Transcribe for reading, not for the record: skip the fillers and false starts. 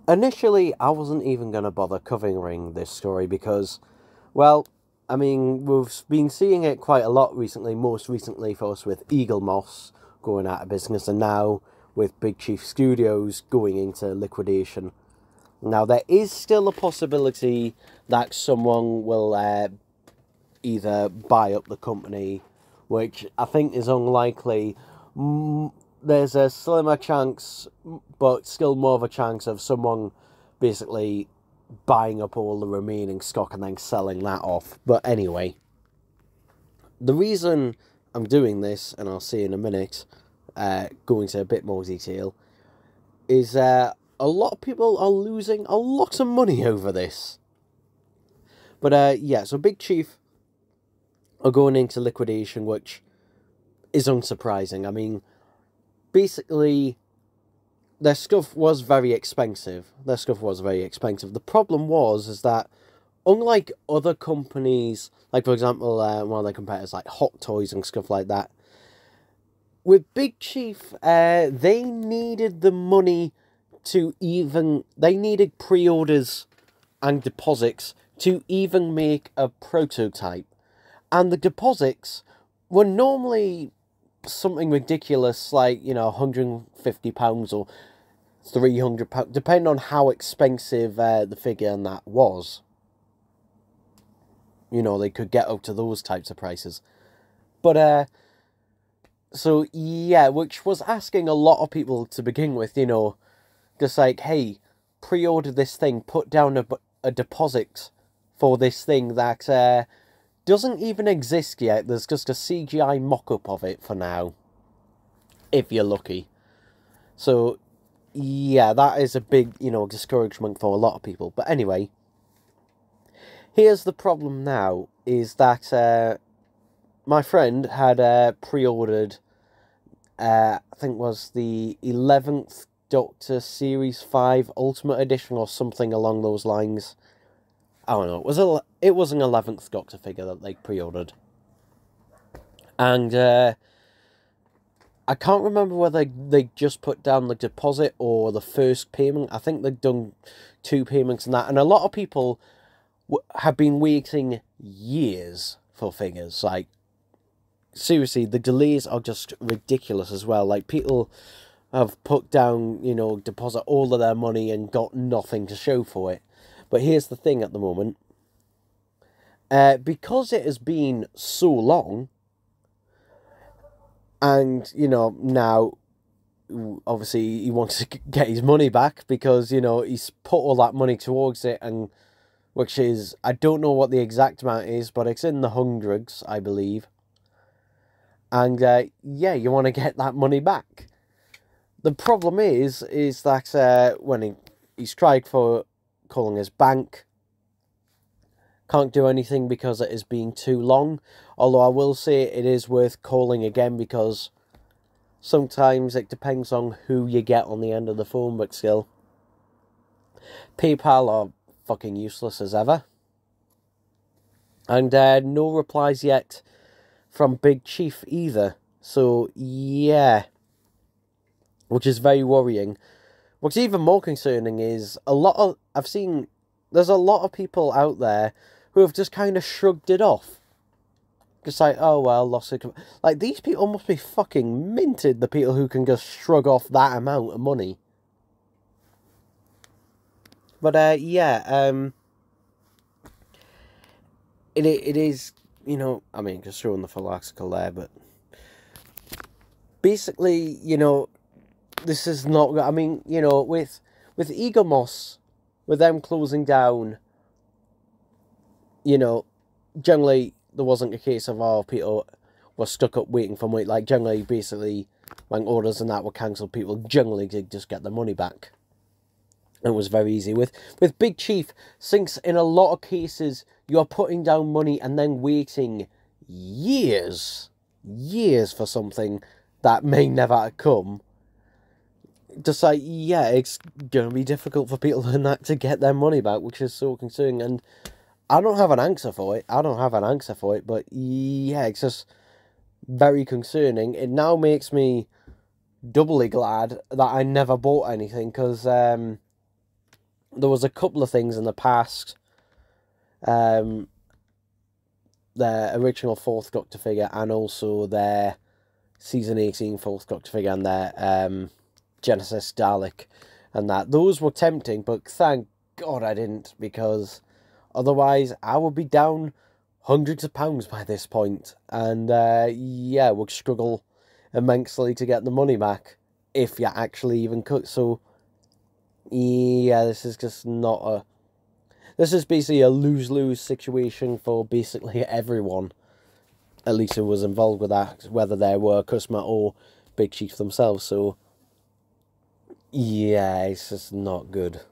Initially, I wasn't even going to bother covering this story because, well, I mean, we've been seeing it quite a lot recently, most recently for us with Eagle Moss going out of business, and now with Big Chief Studios going into liquidation. Now, there is still a possibility that someone will either buy up the company, which I think is unlikely. There's a slimmer chance, but still more of a chance of someone basically buying up all the remaining stock and then selling that off. But anyway, the reason I'm doing this, and I'll see in a minute, go into a bit more detail, is a lot of people are losing a lot of money over this. But yeah, so Big Chief are going into liquidation, which is unsurprising. I mean, basically, their stuff was very expensive. The problem is that, unlike other companies, like, for example, one of their competitors, like Hot Toys and stuff like that, with Big Chief, they needed the money they needed pre-orders and deposits to even make a prototype. And the deposits were normally something ridiculous, like, £150 or £300, depending on how expensive the figure and that was. They could get up to those types of prices. But, so, yeah, which was asking a lot of people to begin with, just like, hey, pre-order this thing, put down a deposit for this thing that doesn't even exist yet. There's just a CGI mock-up of it for now, if you're lucky. So, yeah, that is a big, discouragement for a lot of people. But anyway, here's the problem now, is that my friend had pre-ordered, I think was the 11th Doctor Series 5 Ultimate Edition or something along those lines. I don't know, it was an 11th Doctor figure that they pre-ordered. And I can't remember whether they just put down the deposit or the first payment. I think they've done 2 payments and that. And a lot of people have been waiting years for figures. Like, seriously, the delays are just ridiculous as well. Like, people have put down, deposit all of their money and got nothing to show for it. But here's the thing at the moment. Because it has been so long, and, now, obviously, he wants to get his money back because, he's put all that money towards it, and which is, I don't know what the exact amount is, but it's in the hundreds, I believe. And, yeah, you want to get that money back. The problem is that when he's tried for calling his bank, can't do anything because it has been too long. Although I will say it is worth calling again because sometimes it depends on who you get on the end of the phone, but still. PayPal are fucking useless as ever. And no replies yet from Big Chief either. So, yeah. Which is very worrying. What's even more concerning is there's a lot of people out there who have just kind of shrugged it off. Just like, oh well, lost it. Like, these people must be fucking minted, the people who can just shrug off that amount of money. But, yeah, it is, I mean, just throwing the full article there, but basically, this is not, I mean, with Eagle Moss, with them closing down, generally there wasn't a case of, oh, people were stuck up waiting for money. Like, generally, basically, when orders and that were cancelled, people generally did just get their money back. It was very easy. With Big Chief, since in a lot of cases, you're putting down money and then waiting years for something that may never come. Just like, yeah, it's going to be difficult for people in that to get their money back, which is so concerning. And I don't have an answer for it. But yeah, it's just very concerning. It now makes me doubly glad that I never bought anything, because there was a couple of things in the past. Their original Fourth Doctor figure and also their Season 18 Fourth Doctor figure and their Genesis Dalek and that. Those were tempting, but thank God I didn't, because otherwise I would be down hundreds of pounds by this point. And yeah, would struggle immensely to get the money back if you actually even could. So yeah, this is just not a... This is basically a lose-lose situation for basically everyone, at least who was involved with that, whether they were a customer or Big Chief themselves. So yeah, it's just not good.